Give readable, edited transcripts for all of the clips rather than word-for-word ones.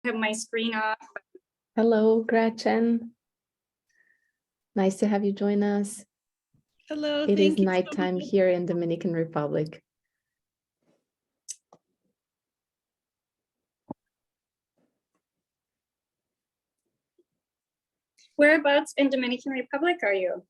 have my screen off. Hello, Gretchen. Nice to have you join us. Hello, It is thank you. nighttime here in Dominican Republic. Whereabouts in Dominican Republic are you?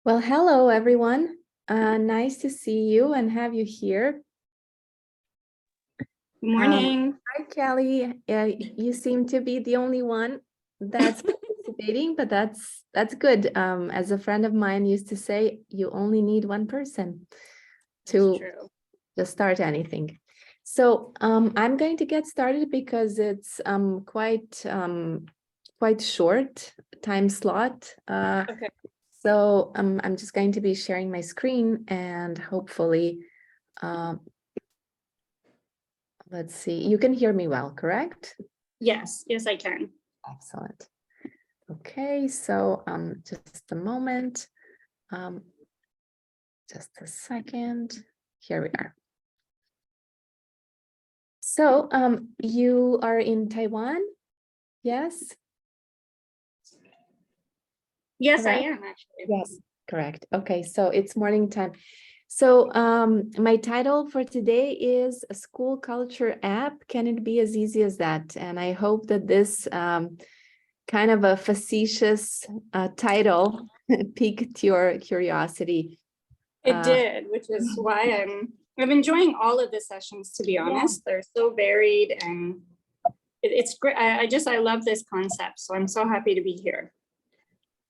Well, hello, everyone. Nice to see you and have you here. Good morning. Hi, Kelly. You seem to be the only one that's participating, but that's good. As a friend of mine used to say, you only need one person to start anything. So I'm going to get started because it's quite short time slot. Okay. So I'm just going to be sharing my screen and hopefully, let's see, you can hear me well, correct? Yes, I can. Excellent. Okay, so just a moment, just a second. Here we are. So you are in Taiwan, yes? Yes, Correct? I am actually. Yes, correct. Okay, so it's morning time. So my title for today is a school culture app. Can it be as easy as that? And I hope that this kind of a facetious title piqued your curiosity. It did, which is why I'm enjoying all of the sessions, to be honest. They're so varied and it's great. I love this concept. So I'm so happy to be here.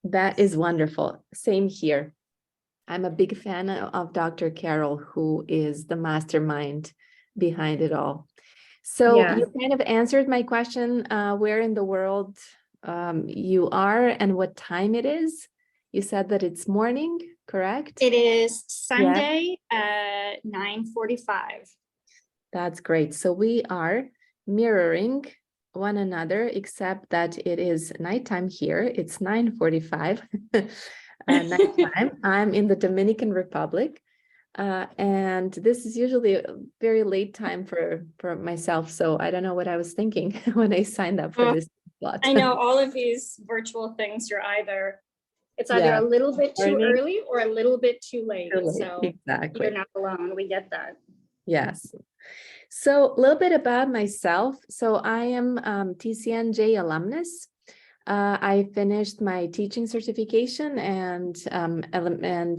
That is wonderful. Same here. I'm a big fan of Dr. Carol, who is the mastermind behind it all. So you kind of answered my question, where in the world you are and what time it is. You said that it's morning, correct? It is Sunday at 9:45. That's great. So we are mirroring one another, except that it is nighttime here. It's 9:45 nighttime. I'm in the Dominican Republic. And this is usually a very late time for myself. So I don't know what I was thinking when I signed up for this slot. I know all of these virtual things, it's either a little bit too early or a little bit too late. So exactly. You're not alone. We get that. Yes. So a little bit about myself. So I am TCNJ alumnus. I finished my teaching certification and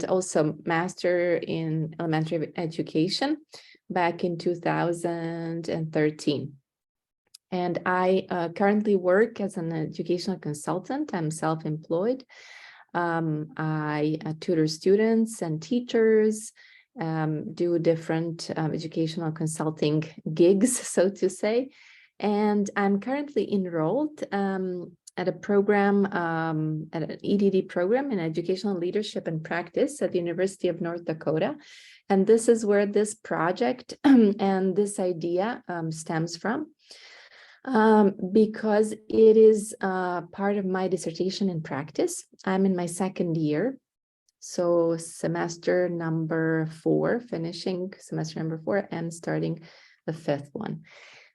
also master in elementary education back in 2013. And I currently work as an educational consultant. I'm self-employed. I tutor students and teachers, do different educational consulting gigs, so to say. And I'm currently enrolled at a program, at an EDD program in educational leadership and practice at the University of North Dakota. And this is where this project and this idea stems from. Because it is part of my dissertation in practice. I'm in my second year. So semester number 4, finishing semester number 4 and starting the 5th one.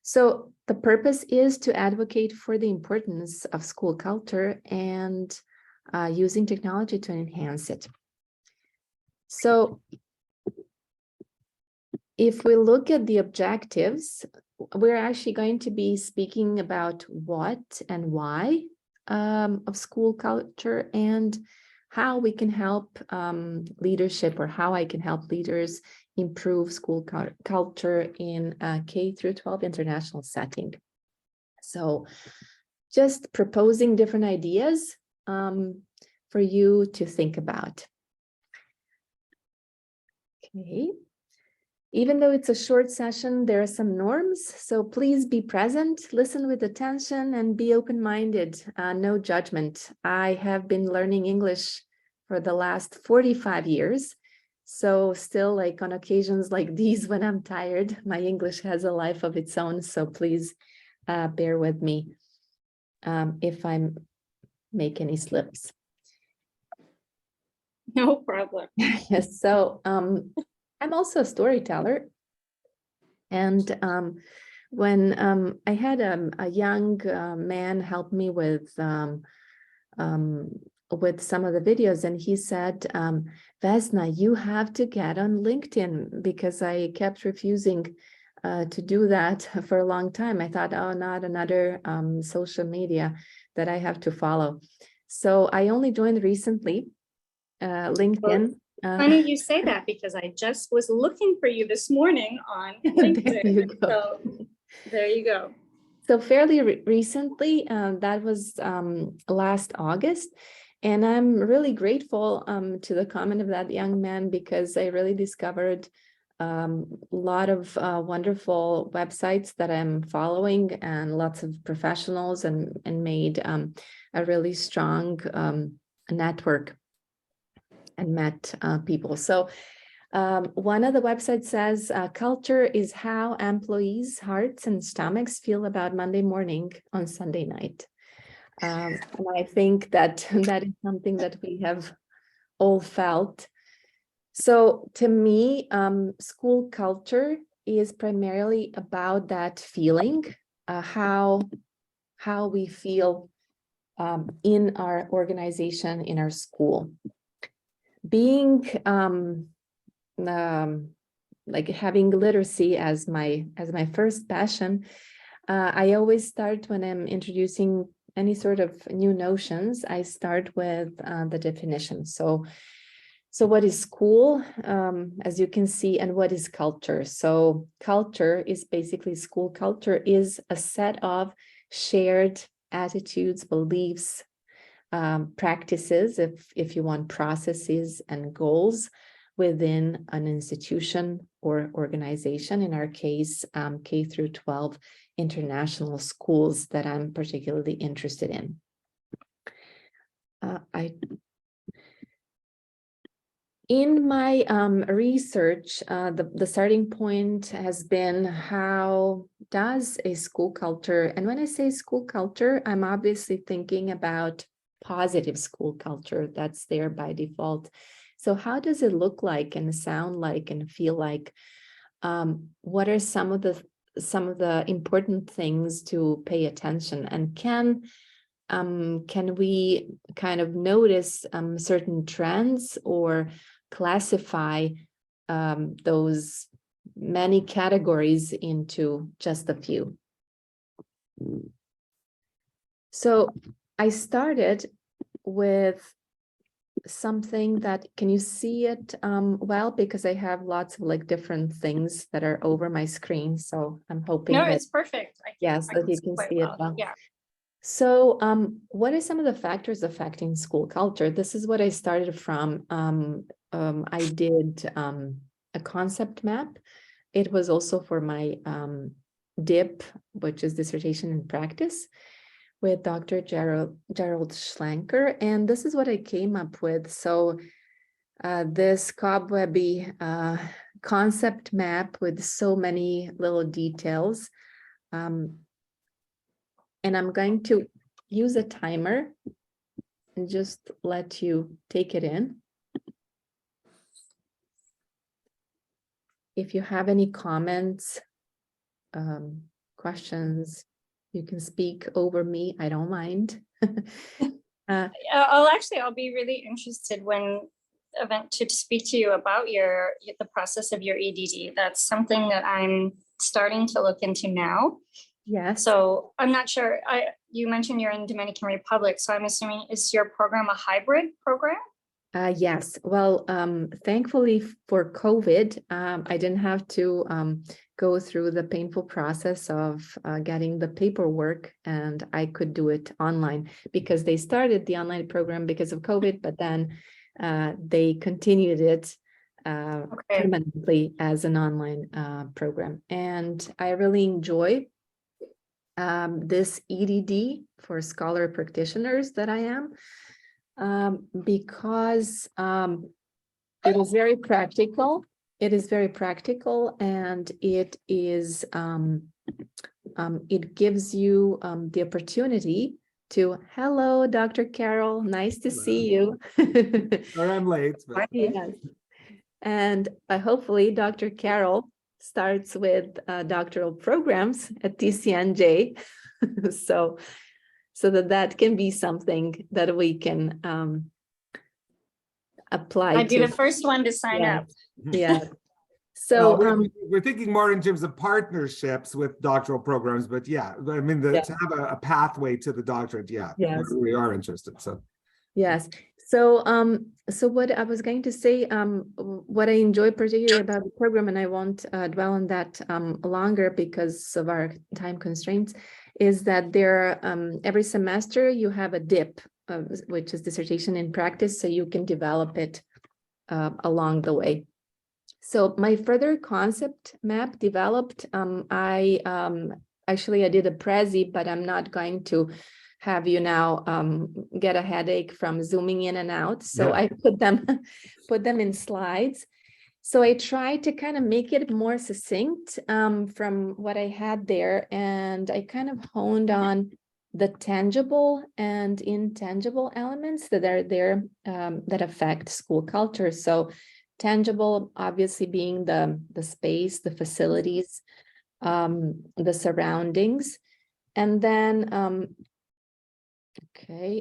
So the purpose is to advocate for the importance of school culture and using technology to enhance it. So if we look at the objectives, we're actually going to be speaking about what and why of school culture and how we can help leadership, or how I can help leaders improve school culture in a K through 12 international setting. So just proposing different ideas for you to think about. Okay. Even though it's a short session, there are some norms, so please be present, listen with attention, and be open-minded, no judgment. I have been learning English for the last 45 years, so still, like on occasions like these when I'm tired, my English has a life of its own, so please bear with me if I make any slips. No problem. Yes, so I'm also a storyteller, and when I had a young man help me with some of the videos, and he said, Vesna, you have to get on LinkedIn, because I kept refusing to do that for a long time. I thought, oh, not another social media that I have to follow. So I only joined recently LinkedIn. Funny you say that, because I just was looking for you this morning on There LinkedIn. you go. So there you go. So fairly recently, that was last August, and I'm really grateful to the comment of that young man, because I really discovered a lot of wonderful websites that I'm following, and lots of professionals, and made a really strong network and met people. So one of the websites says, culture is how employees' hearts and stomachs feel about Monday morning on Sunday night. And I think that that is something that we have all felt. So to me, school culture is primarily about that feeling, how we feel in our organization, in our school. Being like having literacy as my first passion, I always start when I'm introducing any sort of new notions. I start with the definition. So what is school, as you can see, and what is culture? So culture is basically, school culture is a set of shared attitudes, beliefs, practices, if you want, processes and goals within an institution or organization, in our case, K through 12 international schools that I'm particularly interested in. In my research, the starting point has been, how does a school culture, and when I say school culture, I'm obviously thinking about positive school culture that's there by default. So how does it look like and sound like and feel like? What are some of the important things to pay attention? And can we kind of notice certain trends, or classify those many categories into just a few? So I started with something that, can you see it well? Because I have lots of like different things that are over my screen. So I'm hoping No, that, it's perfect. yes, that you can quite see it well. Yeah. So what are some of the factors affecting school culture? This is what I started from. I did a concept map. It was also for my DIP, which is dissertation in practice, with Dr. Gerald Schlenker. And this is what I came up with. So this cobwebby concept map with so many little details. And I'm going to use a timer and just let you take it in. If you have any comments, questions. You can speak over me. I don't mind. I'll be really interested to speak to you about the process of your EDD. That's something that I'm starting to look into now. Yes. So I'm not sure. You mentioned you're in Dominican Republic, so I'm assuming, is your program a hybrid program? Yes. Well, thankfully for COVID, I didn't have to go through the painful process of getting the paperwork, and I could do it online because they started the online program because of COVID, but then they continued it permanently as an online program. And I really enjoy this EDD for scholar practitioners that I am. Because it is very practical. It is very practical, and it is it gives you the opportunity to, hello, Dr. Carol, nice to see you. Sorry, I'm late. But... Yes. And hopefully Dr. Carol starts with doctoral programs at TCNJ. So that can be something that we can apply to. I'd be the first one to sign up. Yeah. So we're thinking more in terms of partnerships with doctoral programs, but yeah, I mean, to have a pathway to the doctorate, we are interested. So yes. So what I was going to say, what I enjoy particularly about the program, and I won't dwell on that longer because of our time constraints, is that there every semester you have a DIP, which is dissertation in practice, so you can develop it along the way. So my further concept map developed, I did a Prezi, but I'm not going to have you now get a headache from zooming in and out. So I put them in slides. So I tried to kind of make it more succinct from what I had there, and I kind of honed on the tangible and intangible elements that are there that affect school culture. So tangible, obviously, being the space, the facilities, the surroundings, and then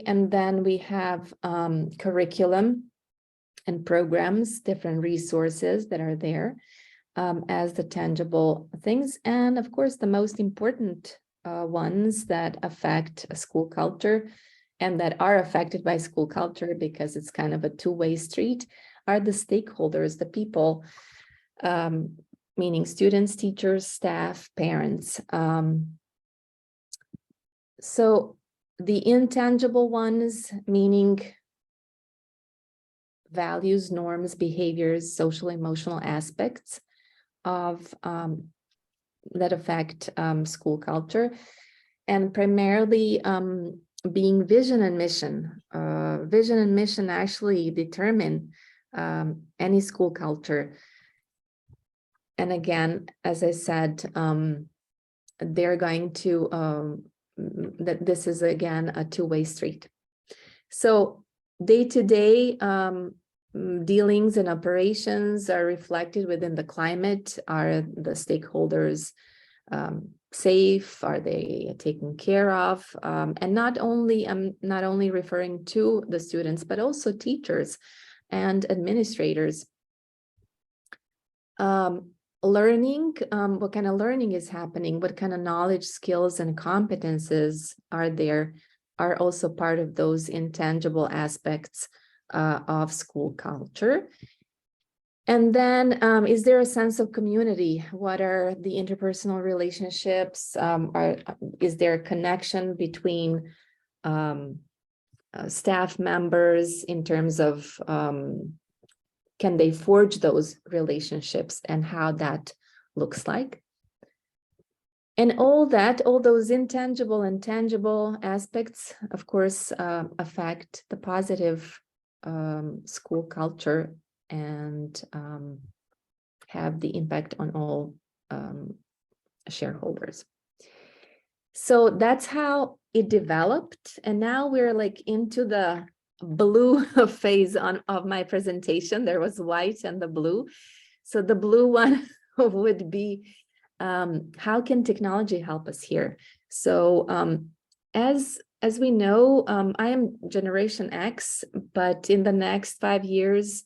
and then we have curriculum and programs, different resources that are there as the tangible things. And of course, the most important ones that affect a school culture and that are affected by school culture, because it's kind of a two-way street, are the stakeholders, the people, meaning students, teachers, staff, parents. So the intangible ones, meaning values, norms, behaviors, social, emotional aspects of that affect school culture, and primarily being vision and mission. Vision and mission actually determine any school culture. And again, as I said, they're going to, that this is again a two-way street. So day-to-day dealings and operations are reflected within the climate. Are the stakeholders safe? Are they taken care of? And not only, I'm not only referring to the students, but also teachers and administrators. Learning, what kind of learning is happening? What kind of knowledge, skills, and competences are there? Are also part of those intangible aspects of school culture. And then, is there a sense of community? What are the interpersonal relationships? Is there a connection between staff members in terms of can they forge those relationships and how that looks like? And all that, all those intangible and tangible aspects, of course, affect the positive school culture and have the impact on all shareholders. So that's how it developed. And now we're like into the blue phase of my presentation. There was white and the blue. So the blue one would be how can technology help us here? So as we know, I am Generation X, but in the next 5 years,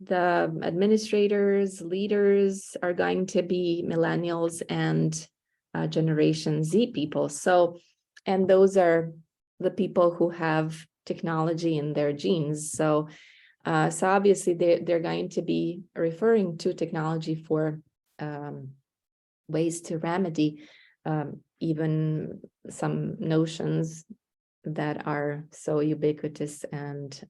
the administrators, leaders are going to be millennials and Generation Z people. So, and those are the people who have technology in their genes. So, so obviously they're going to be referring to technology for ways to remedy even some notions that are so ubiquitous and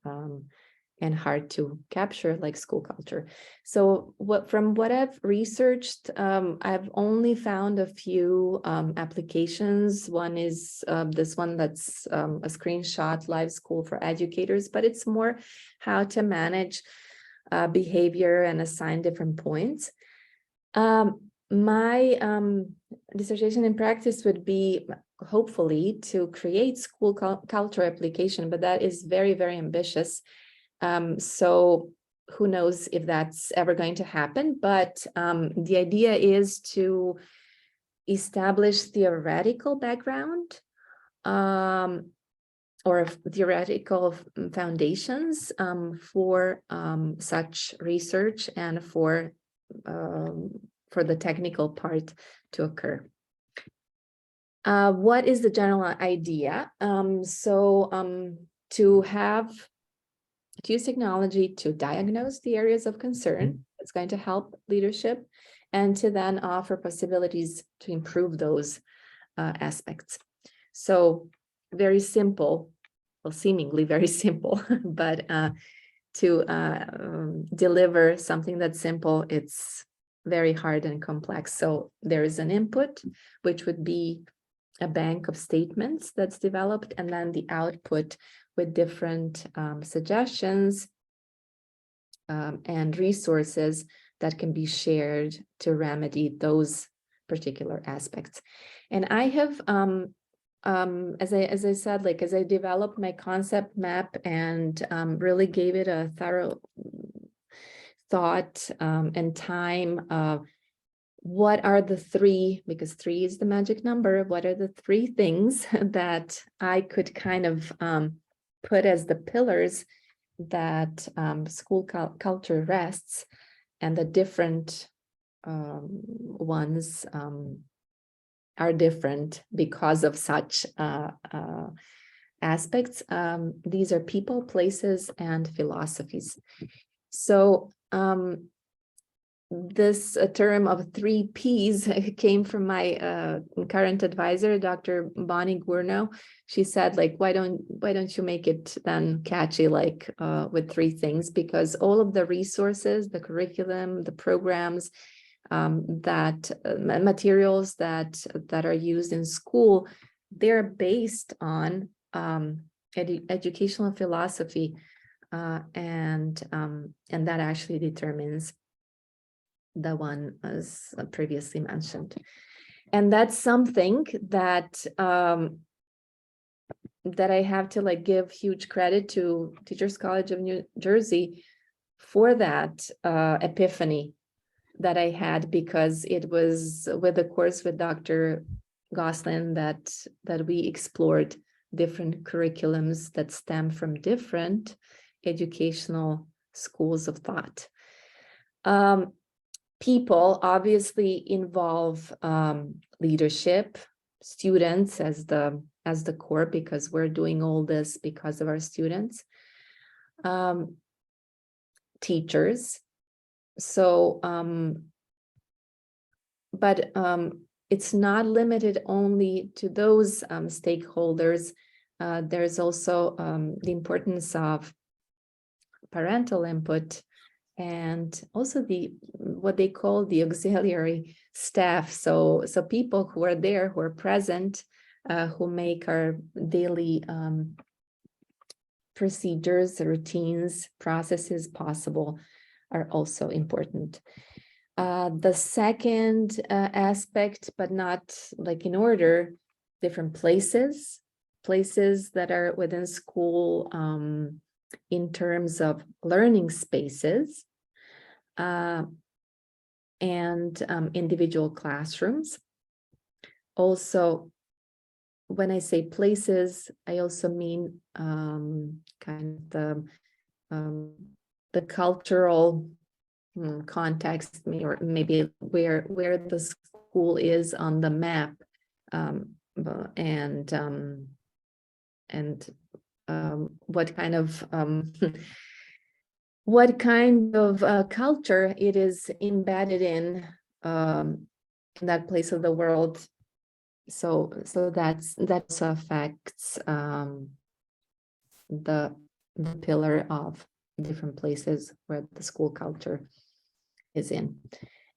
hard to capture, like school culture. So from what I've researched, I've only found a few applications. One is this one that's a screenshot, Live School for Educators, but it's more how to manage behavior and assign different points. My dissertation in practice would be hopefully to create school culture application, but that is very, very ambitious. So who knows if that's ever going to happen, but the idea is to establish theoretical background or theoretical foundations for such research and for the technical part to occur. What is the general idea? To use technology to diagnose the areas of concern, it's going to help leadership, and to then offer possibilities to improve those aspects. So very simple, well, seemingly very simple, but to deliver something that's simple, it's very hard and complex. So there is an input, which would be a bank of statements that's developed, and then the output with different suggestions and resources that can be shared to remedy those particular aspects. And I have, as I said, like as I developed my concept map and really gave it a thorough thought and time, what are the three, because 3 is the magic number, what are the 3 things that I could kind of put as the pillars that school culture rests, and the different ones are different because of such aspects. These are people, places, and philosophies. So this term of 3 Ps came from my current advisor, Dr. Bonnie Guerno. She said, like, why don't you make it then catchy, like with 3 things? Because all of the resources, the curriculum, the programs, that materials that are used in school, they're based on educational philosophy, and that actually determines the one as previously mentioned. And that's something that that I have to like give huge credit to Teachers College of New Jersey for that epiphany that I had, because it was with the course with Dr. Goslin that we explored different curriculums that stem from different educational schools of thought. People obviously involve leadership, students as the core, because we're doing all this because of our students, teachers. So, but it's not limited only to those stakeholders. There's also the importance of parental input, and also what they call the auxiliary staff. So people who are there, who are present, who make our daily procedures, routines, processes possible, are also important. The second aspect, but not like in order, different places that are within school, in terms of learning spaces, and and individual classrooms. Also, when I say places, I also mean kind of the cultural context, or maybe where the school is on the map, and what kind of what kind of culture it is embedded in that place of the world. So that affects the pillar of different places where the school culture is in.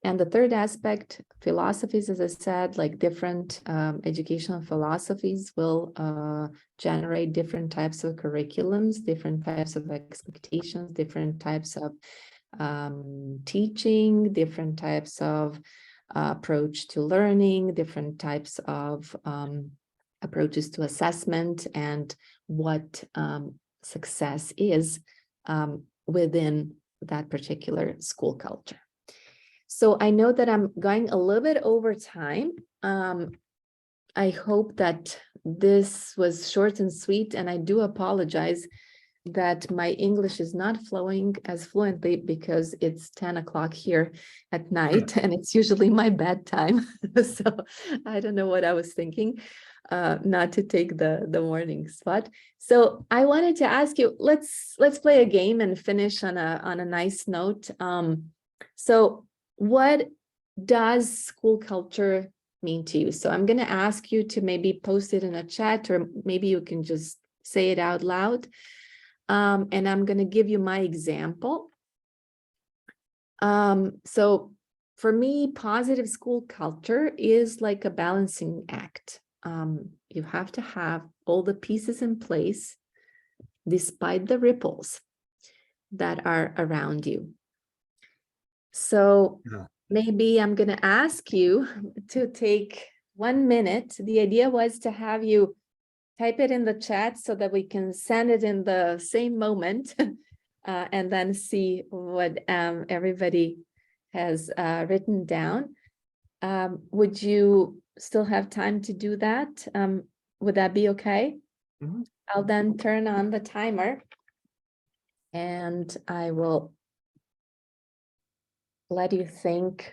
And the third aspect, philosophies, as I said, like different educational philosophies will generate different types of curriculums, different types of expectations, different types of teaching, different types of approach to learning, different types of approaches to assessment, and what success is within that particular school culture. So I know that I'm going a little bit over time. I hope that this was short and sweet, and I do apologize that my English is not flowing as fluently because it's 10 o'clock here at night and it's usually my bedtime. So I don't know what I was thinking, not to take the morning spot. So I wanted to ask you, let's play a game and finish on a nice note. So what does school culture mean to you? So I'm going to ask you to maybe post it in a chat, or maybe you can just say it out loud. And I'm going to give you my example. So for me, positive school culture is like a balancing act. You have to have all the pieces in place despite the ripples that are around you. So maybe I'm going to ask you to take 1 minute. The idea was to have you type it in the chat so that we can send it in the same moment and then see what everybody has written down. Would you still have time to do that? Would that be okay? Mm-hmm. I'll then turn on the timer and I will let you think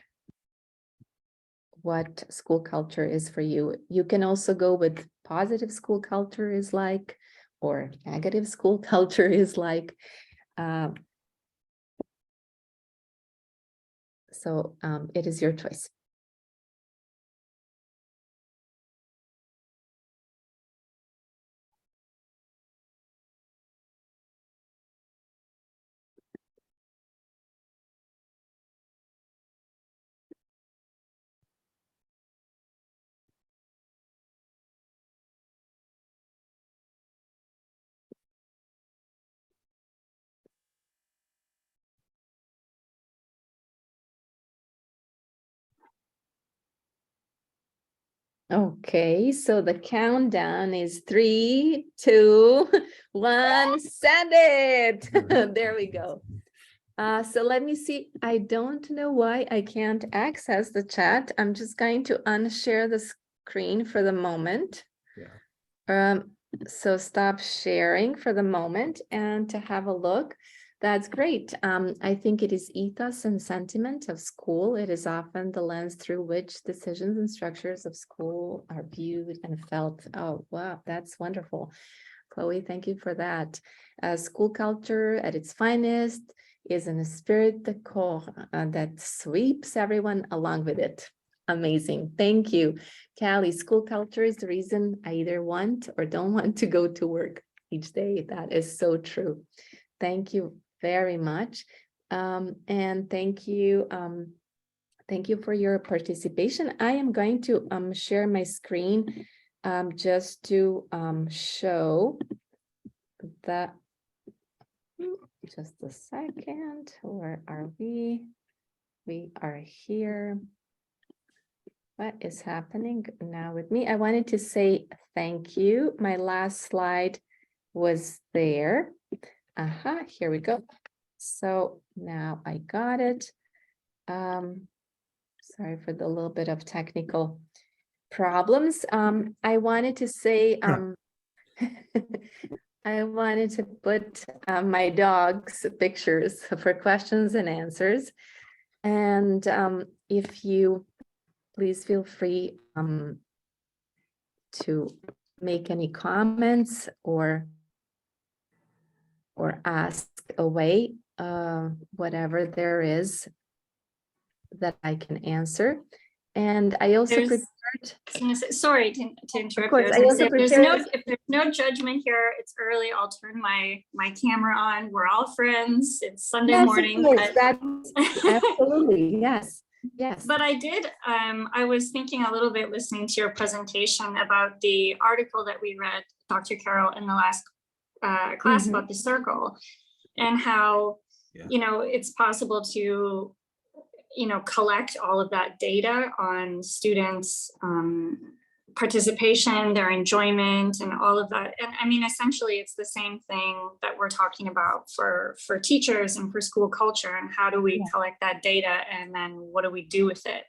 what school culture is for you. You can also go with positive school culture is like, or negative school culture is like. So it is your choice. Okay, so the countdown is 3, 2, 1, send it. There we go. So let me see. I don't know why I can't access the chat. I'm just going to unshare the screen for the moment. Yeah. So stop sharing for the moment and to have a look. That's great. I think it is ethos and sentiment of school. It is often the lens through which decisions and structures of school are viewed and felt. Oh, wow, that's wonderful. Chloe, thank you for that. School culture at its finest is an esprit de corps that sweeps everyone along with it. Amazing. Thank you. Callie, school culture is the reason I either want or don't want to go to work each day. That is so true. Thank you very much. And thank you for your participation. I am going to share my screen just to show that. Just a second. Where are we? We are here. What is happening now with me? I wanted to say thank you. My last slide was there. Here we go. So now I got it. Sorry for the little bit of technical problems. I wanted to say, I wanted to put my dog's pictures for questions and answers. And if you please feel free to make any comments or ask away whatever there is that I can answer. And I also There's- prepared. I was gonna say, sorry to interrupt. course, you. I also If there's no prepared- if there's no judgment here, it's early. I'll turn my camera on. We're all friends. It's Sunday Yes, of morning. course, but- that's absolutely, yes, yes. But I did, I was thinking a little bit listening to your presentation about the article that we read, Dr. Carroll, in the last class Mhm. about the circle, and how, Yeah. you know, it's possible to, you know, collect all of that data on students' participation, their enjoyment, and all of that. And I mean, essentially, it's the same thing that we're talking about for teachers and for school culture. And how do we Yeah. collect that data, and then what do we do with it?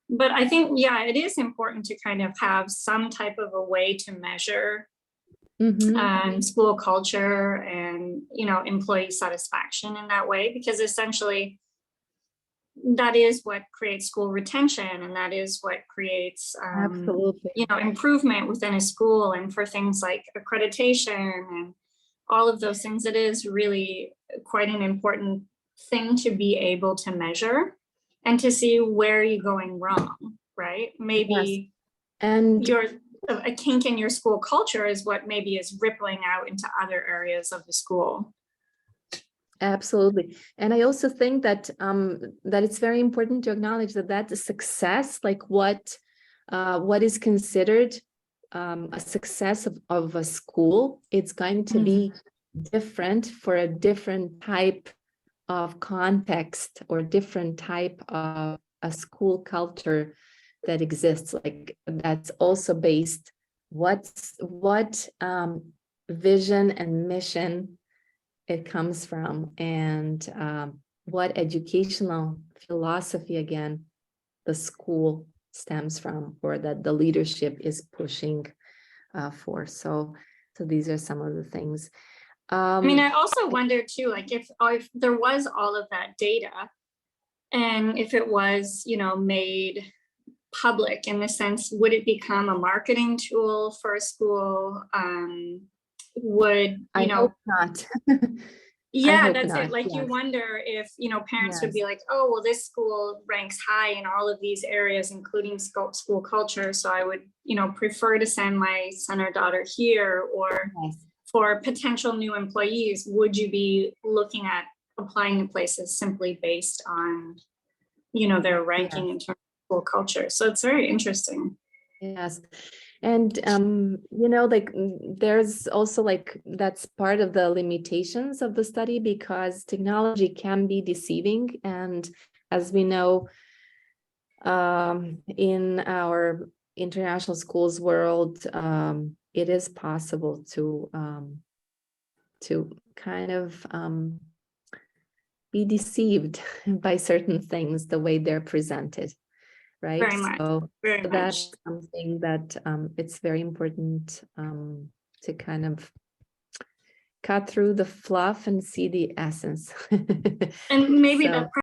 But I think, yeah, it is important to kind of have some type of a way to measure Mhm. school culture and, you know, employee satisfaction in that way, because essentially that is what creates school retention, and that is what creates Absolutely. you know, improvement within a school. And for things like accreditation and all of those things, it is really quite an important thing to be able to measure and to see where you're going wrong, right? Maybe And your a kink in your school culture is what maybe is rippling out into other areas of the school. absolutely. And I also think that that it's very important to acknowledge that that's a success, like what is considered a success of a school. It's going to be different for a different type of context or different type of a school culture that exists, like that's also based what vision and mission it comes from, and what educational philosophy again the school stems from, or that the leadership is pushing for. So these are some of the things. I mean, I also wonder too, like if there was all of that data, and if it was, you know, made public in the sense, would it become a marketing tool for a school? Would, I you know, hope not. yeah, hope that's not, it. Like you yes. wonder if, you know, parents would be Yes. like, oh, well, this school ranks high in all of these areas, including school culture. So I would, you know, prefer to send my son or daughter here. Or Yes. for potential new employees, would you be looking at applying to places simply based on, you know, their ranking in terms of school culture? So it's very interesting. Yes. And you know, like there's also like that's part of the limitations of the study, because technology can be deceiving. And as we know, in our international schools world, it is possible to kind of be deceived by certain things, the way they're presented, right? Very much. So Very so much. that's something that it's very important to kind of cut through the fluff and see the essence. And maybe So- that